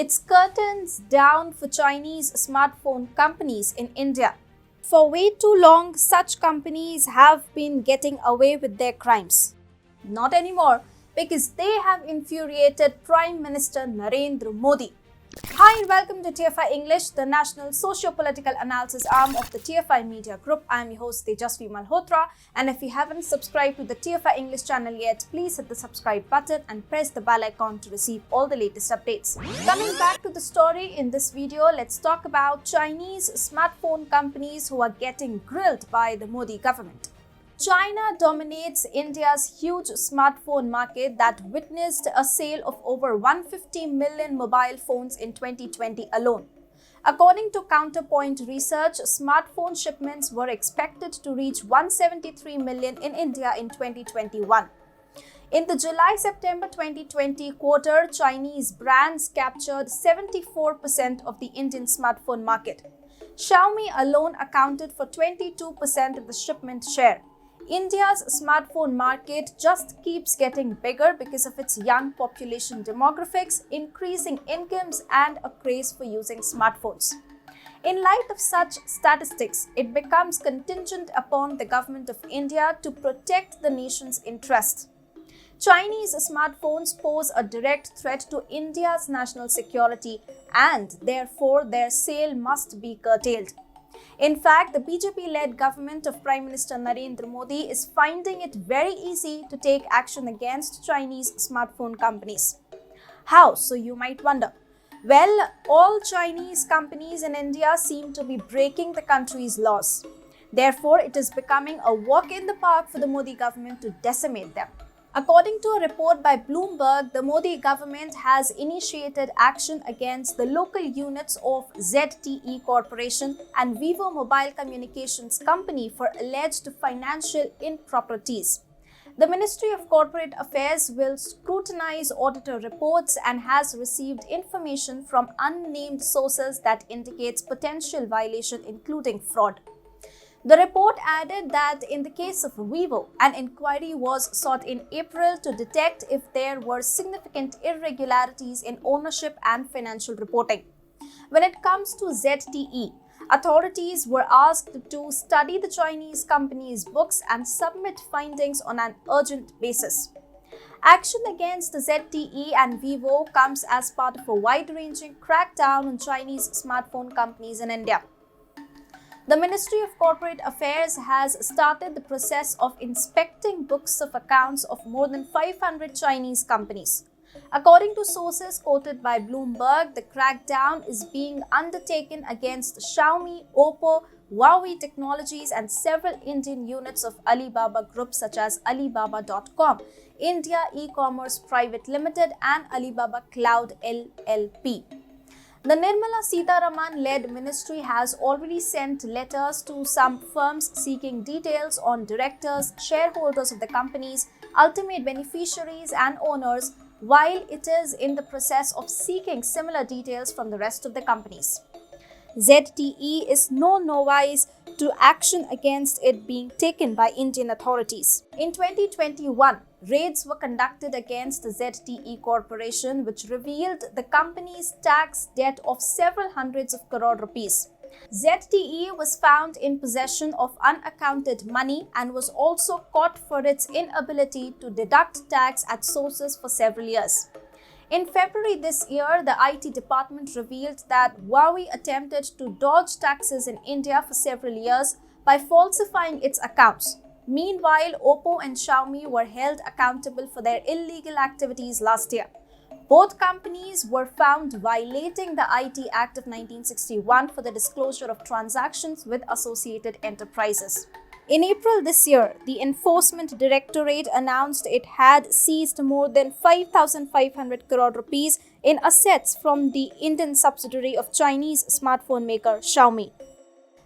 It's curtains down for Chinese smartphone companies in India. For way too long, such companies have been getting away with their crimes. Not anymore, because they have infuriated Prime Minister Narendra Modi. Hi and welcome to TFI English, the national socio-political analysis arm of the TFI Media Group. I am your host Tejasvi Malhotra, and if you haven't subscribed to the TFI English channel yet, please hit the subscribe button and press the bell icon to receive all the latest updates. Coming back to the story in this video, let's talk about Chinese smartphone companies who are getting grilled by the Modi government. China dominates India's huge smartphone market that witnessed a sale of over 150 million mobile phones in 2020 alone. According to Counterpoint Research, smartphone shipments were expected to reach 173 million in India in 2021. In the July-September 2020 quarter, Chinese brands captured 74% of the Indian smartphone market. Xiaomi alone accounted for 22% of the shipment share. India's smartphone market just keeps getting bigger because of its young population demographics, increasing incomes, and a craze for using smartphones. In light of such statistics, it becomes contingent upon the government of India to protect the nation's interests. Chinese smartphones pose a direct threat to India's national security, and therefore their sale must be curtailed. In fact, the BJP-led government of Prime Minister Narendra Modi is finding it very easy to take action against Chinese smartphone companies. How? So you might wonder. Well, all Chinese companies in India seem to be breaking the country's laws. Therefore, it is becoming a walk in the park for the Modi government to decimate them. According to a report by Bloomberg, the Modi government has initiated action against the local units of ZTE Corporation and Vivo Mobile Communications Company for alleged financial improprieties. The Ministry of Corporate Affairs will scrutinize auditor reports and has received information from unnamed sources that indicates potential violation, including fraud. The report added that in the case of Vivo, an inquiry was sought in April to detect if there were significant irregularities in ownership and financial reporting. When it comes to ZTE, authorities were asked to study the Chinese company's books and submit findings on an urgent basis. Action against ZTE and Vivo comes as part of a wide-ranging crackdown on Chinese smartphone companies in India. The Ministry of Corporate Affairs has started the process of inspecting books of accounts of more than 500 Chinese companies. According to sources quoted by Bloomberg, the crackdown is being undertaken against Xiaomi, Oppo, Huawei Technologies, and several Indian units of Alibaba Group such as Alibaba.com, India E-Commerce Private Limited, and Alibaba Cloud LLP. The Nirmala Sitharaman-led ministry has already sent letters to some firms seeking details on directors, shareholders of the companies, ultimate beneficiaries and owners, while it is in the process of seeking similar details from the rest of the companies. ZTE is no novice to action against it being taken by Indian authorities. In 2021, raids were conducted against the ZTE Corporation, which revealed the company's tax debt of several hundreds of crore rupees. ZTE was found in possession of unaccounted money and was also caught for its inability to deduct tax at sources for several years. In February this year, the IT department revealed that Huawei attempted to dodge taxes in India for several years by falsifying its accounts. Meanwhile, Oppo and Xiaomi were held accountable for their illegal activities last year. Both companies were found violating the IT Act of 1961 for the disclosure of transactions with associated enterprises. In April this year, the Enforcement Directorate announced it had seized more than 5,500 crore rupees in assets from the Indian subsidiary of Chinese smartphone maker Xiaomi.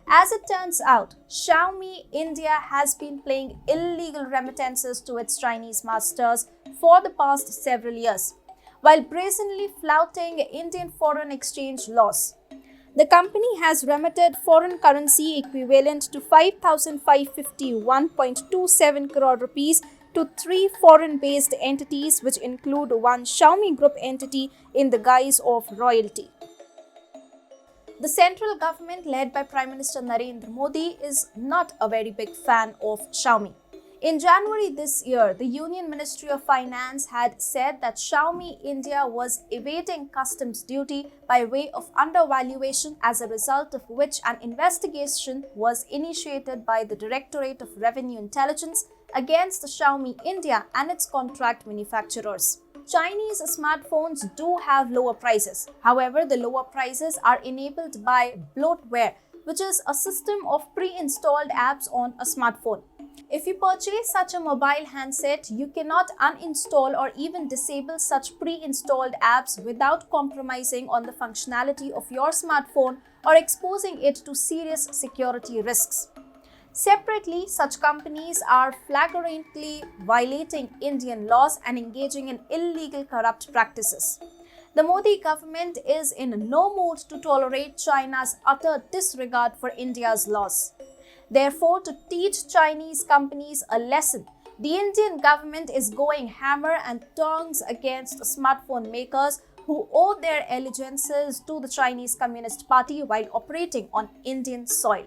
As it turns out, Xiaomi India has been paying illegal remittances to its Chinese masters for the past several years, while brazenly flouting Indian foreign exchange laws. The company has remitted foreign currency equivalent to 5,551.27 crore rupees to 3 foreign-based entities, which include one Xiaomi Group entity in the guise of royalty. The central government, led by Prime Minister Narendra Modi, is not a very big fan of Xiaomi. In January this year, the Union Ministry of Finance had said that Xiaomi India was evading customs duty by way of undervaluation, as a result of which an investigation was initiated by the Directorate of Revenue Intelligence against Xiaomi India and its contract manufacturers. Chinese smartphones do have lower prices. However, the lower prices are enabled by bloatware, which is a system of pre-installed apps on a smartphone. If you purchase such a mobile handset, you cannot uninstall or even disable such pre-installed apps without compromising on the functionality of your smartphone or exposing it to serious security risks. Separately, such companies are flagrantly violating Indian laws and engaging in illegal corrupt practices. The Modi government is in no mood to tolerate China's utter disregard for India's laws. Therefore, to teach Chinese companies a lesson, the Indian government is going hammer and tongs against smartphone makers who owe their allegiances to the Chinese Communist Party while operating on Indian soil.